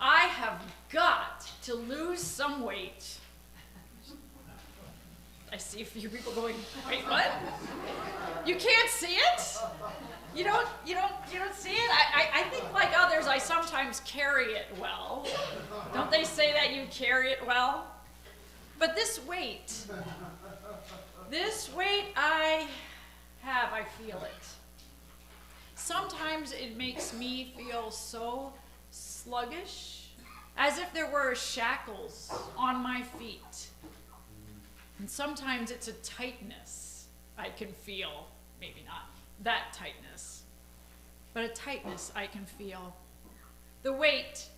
I have got to lose some weight. I see a few people going, wait, what? You can't see it? You don't see it? I think like others, I sometimes carry it well. Don't they say that you carry it well? But this weight I have, I feel it. Sometimes it makes me feel so sluggish, as if there were shackles on my feet. And sometimes it's a tightness I can feel, maybe not that tightness, but a tightness I can feel. The weight,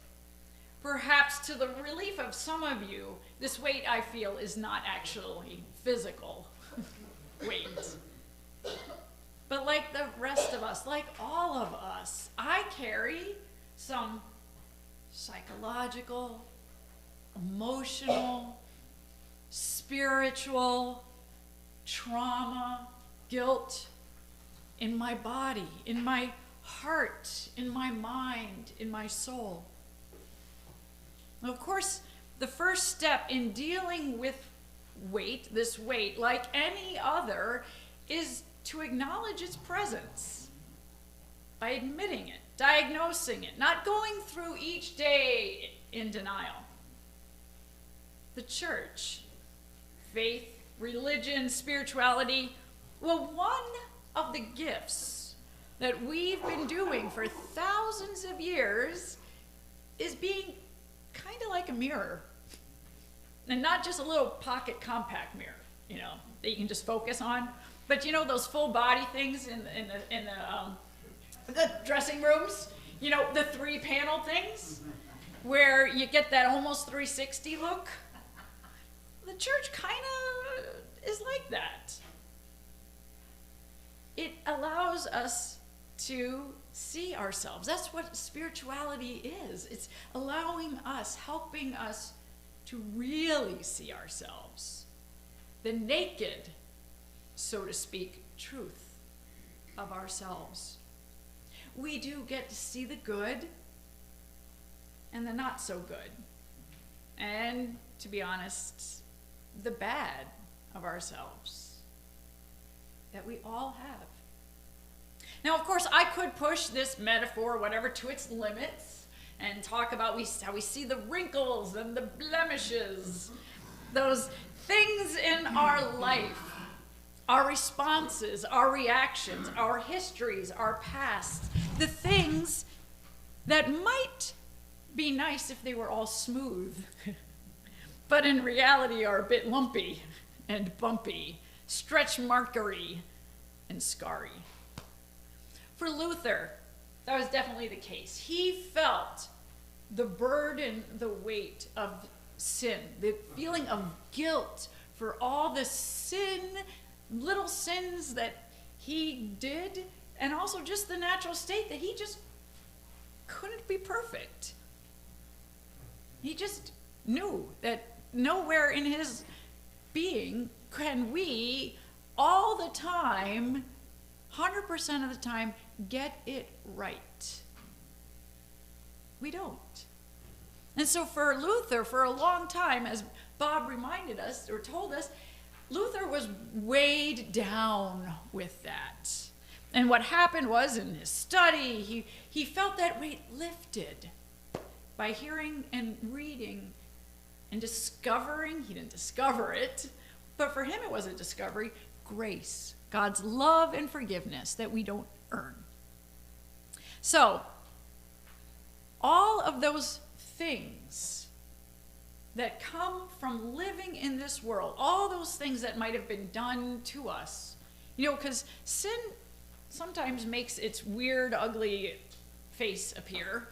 perhaps to the relief of some of you, this weight I feel is not actually physical weight. But like the rest of us, like all of us, I carry some psychological, emotional, spiritual trauma, guilt in my body, in my heart, in my mind, in my soul. Of course, the first step in dealing with weight, this weight, like any other, is to acknowledge its presence by admitting it, diagnosing it, not going through each day in denial. The church, faith, religion, spirituality, well, one of the gifts that we've been doing for thousands of years is being kind of like a mirror. And not just a little pocket compact mirror, that you can just focus on, but those full body things in the dressing rooms, the 3-panel things where you get that almost 360 look. The church kind of is like that. It allows us to see ourselves. That's what spirituality is. It's allowing us, helping us to really see ourselves. The naked, so to speak, truth of ourselves. We do get to see the good and the not so good. And to be honest, the bad of ourselves that we all have. Now, of course, I could push this metaphor, whatever, to its limits and talk about how we see the wrinkles and the blemishes, those things in our life, our responses, our reactions, our histories, our past, the things that might be nice if they were all smooth, but in reality are a bit lumpy and bumpy, stretch markery and scarry. For Luther, that was definitely the case. He felt the burden, the weight of sin, the feeling of guilt for all the little sins that he did, and also just the natural state that he just couldn't be perfect. He just knew that nowhere in his being can we all the time, 100% of the time, get it right. We don't. And so for Luther, for a long time, as Bob reminded us or told us, Luther was weighed down with that. And what happened was, in his study, he felt that weight lifted by hearing and reading and discovering, he didn't discover it, but for him it was a discovery, grace, God's love and forgiveness that we don't earn. So, all of those things that come from living in this world, all those things that might have been done to us, because sin sometimes makes its weird, ugly face appear,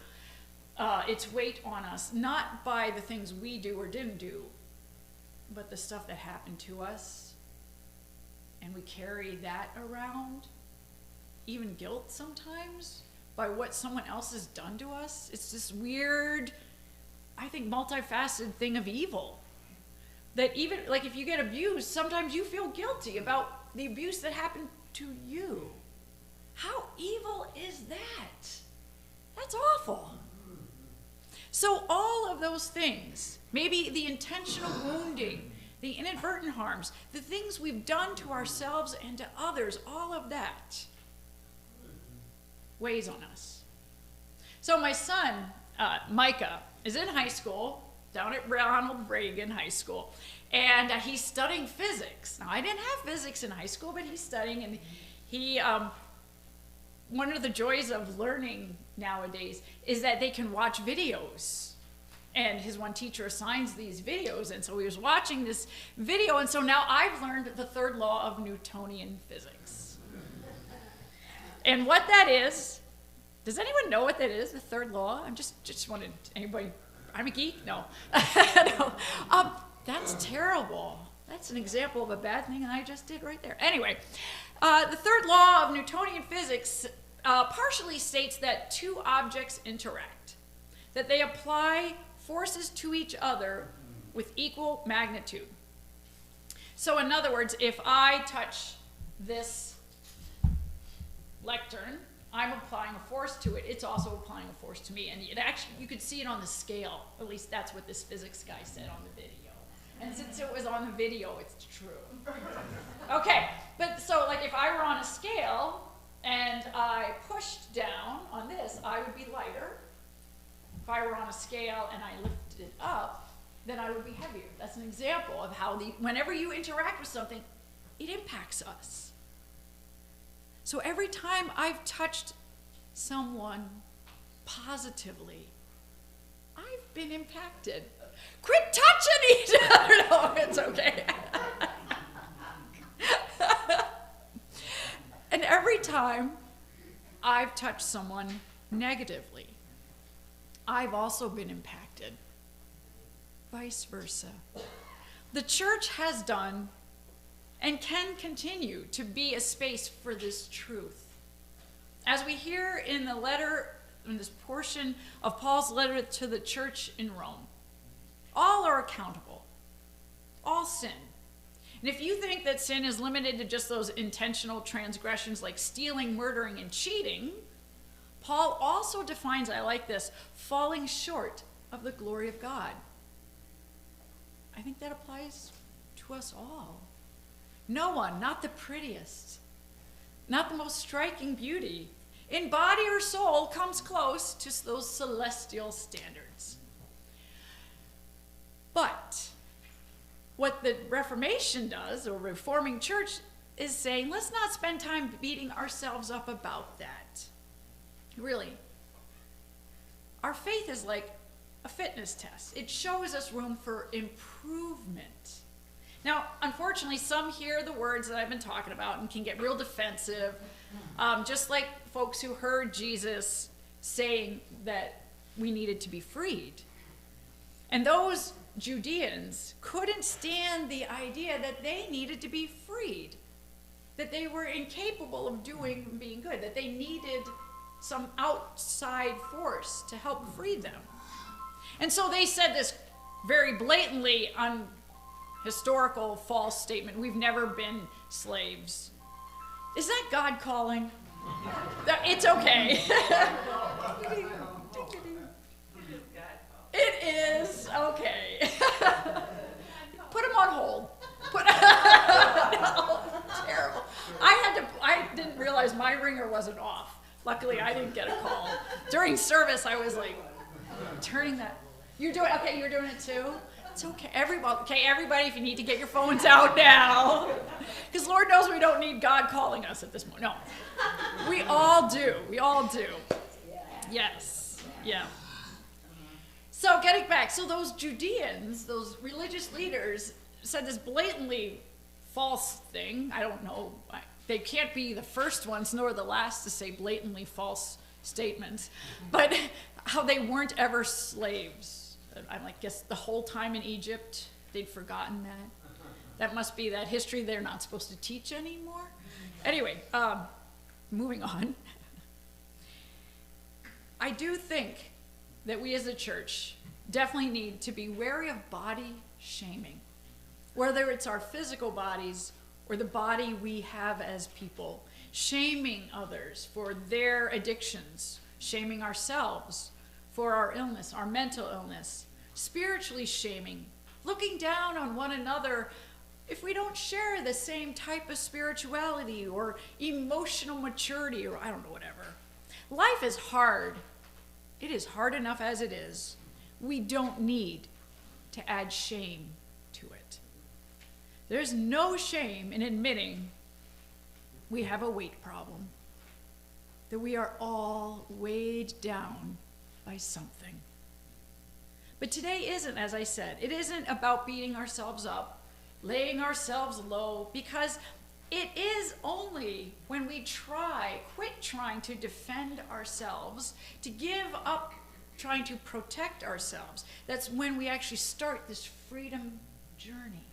its weight on us, not by the things we do or didn't do, but the stuff that happened to us, and we carry that around, even guilt sometimes, by what someone else has done to us. It's this weird, I think, multifaceted thing of evil. That even, like if you get abused, sometimes you feel guilty about the abuse that happened to you. How evil is that? That's awful. So all of those things, maybe the intentional wounding, the inadvertent harms, the things we've done to ourselves and to others, all of that weighs on us. So my son, Micah, is in high school, down at Ronald Reagan High School, and he's studying physics. Now, I didn't have physics in high school, but he's studying, and he, one of the joys of learning nowadays is that they can watch videos. And his one teacher assigns these videos, and so he was watching this video, and so now I've learned the third law of Newtonian physics. And what that is, does anyone know what that is, the third law? I'm just wanted, anybody, I'm a geek? No. No. That's terrible. That's an example of a bad thing I just did right there. Anyway, the third law of Newtonian physics partially states that two objects interact, that they apply forces to each other with equal magnitude. So in other words, if I touch this lectern, I'm applying a force to it. It's also applying a force to me. And it actually, you could see it on the scale. At least that's what this physics guy said on the video. And since it was on the video, it's true. Okay, but so like if I were on a scale and I pushed down on this, I would be lighter. If I were on a scale and I lifted it up, then I would be heavier. That's an example of how whenever you interact with something, it impacts us. So every time I've touched someone positively, I've been impacted. Quit touching each other. No, it's okay. And every time I've touched someone negatively, I've also been impacted. Vice versa. The church has done and can continue to be a space for this truth. As we hear in the letter, in this portion of Paul's letter to the church in Rome, all are accountable. All sin. And if you think that sin is limited to just those intentional transgressions like stealing, murdering, and cheating, Paul also defines, I like this, falling short of the glory of God. I think that applies to us all. No one, not the prettiest, not the most striking beauty, in body or soul, comes close to those celestial standards. But what the Reformation does, or Reforming Church, is saying, let's not spend time beating ourselves up about that. Really. Our faith is like a fitness test. It shows us room for improvement. Now, unfortunately, some hear the words that I've been talking about and can get real defensive, just like folks who heard Jesus saying that we needed to be freed. And those Judeans couldn't stand the idea that they needed to be freed, that they were incapable of being good, that they needed some outside force to help free them. And so they said this very blatantly historical false statement: we've never been slaves. Is that God calling? It's okay. It is okay. Put him on hold. No, terrible. I didn't realize my ringer wasn't off. Luckily, I didn't get a call. During service, I was like turning that. You're doing okay. You're doing it too. It's okay. Everybody, if you need to get your phones out now, because Lord knows we don't need God calling us at this point. No, we all do. We all do. Yes. Yeah. So getting back, so those Judeans, those religious leaders, said this blatantly false thing. I don't know. They can't be the first ones nor the last to say blatantly false statements, but how they weren't ever slaves. I guess the whole time in Egypt, they'd forgotten that. That must be that history they're not supposed to teach anymore. Anyway, moving on. I do think that we as a church definitely need to be wary of body shaming, whether it's our physical bodies or the body we have as people, shaming others for their addictions, shaming ourselves for our illness, our mental illness, spiritually shaming, looking down on one another if we don't share the same type of spirituality or emotional maturity or I don't know, whatever. Life is hard. It is hard enough as it is. We don't need to add shame to it. There's no shame in admitting we have a weight problem, that we are all weighed down by something. But today isn't, as I said, it isn't about beating ourselves up, laying ourselves low, because it is only when we quit trying to defend ourselves, to give up trying to protect ourselves, that's when we actually start this freedom journey.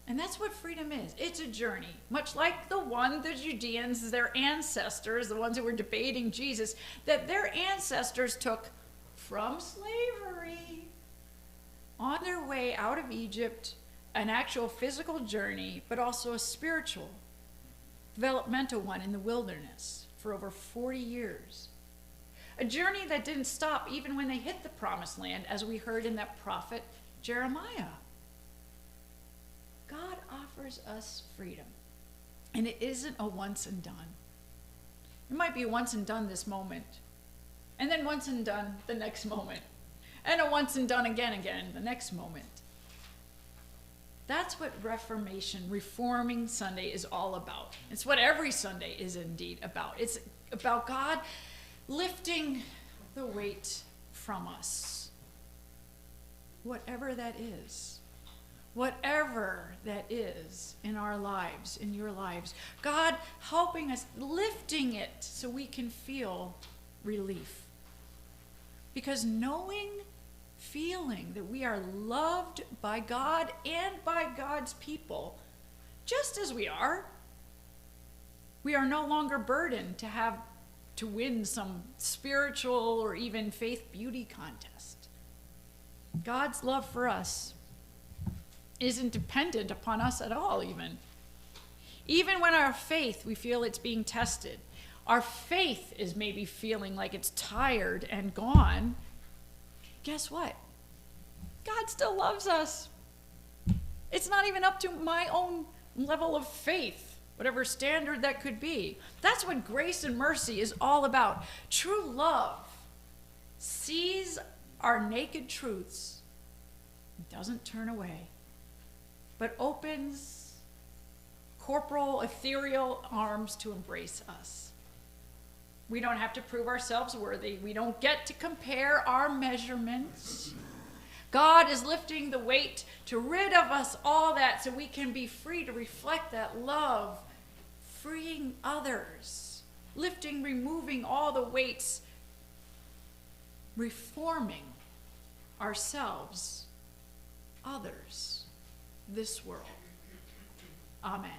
And that's what freedom is. It's a journey, much like the Judeans, their ancestors, the ones who were debating Jesus, that their ancestors took from slavery on their way out of Egypt, an actual physical journey, but also a spiritual, developmental one in the wilderness for over 40 years. A journey that didn't stop even when they hit the promised land, as we heard in that prophet Jeremiah. God offers us freedom, and it isn't a once and done. It might be a once and done this moment, and then once and done the next moment, and a once and done again the next moment. That's what Reforming Sunday is all about. It's what every Sunday is indeed about. It's about God lifting the weight from us, whatever that is. Whatever that is in our lives, in your lives. God helping us, lifting it so we can feel relief. Because feeling that we are loved by God and by God's people, just as we are no longer burdened to win some spiritual or even faith beauty contest. God's love for us isn't dependent upon us at all, even when our faith, we feel it's being tested, our faith is maybe feeling like it's tired and gone. Guess what? God still loves us. It's not even up to my own level of faith, whatever standard that could be. That's what grace and mercy is all about. True love sees our naked truths, doesn't turn away, but opens corporal, ethereal arms to embrace us. We don't have to prove ourselves worthy. We don't get to compare our measurements. God is lifting the weight to rid of us all that so we can be free to reflect that love, freeing others, removing all the weights, reforming ourselves, others, this world. Amen.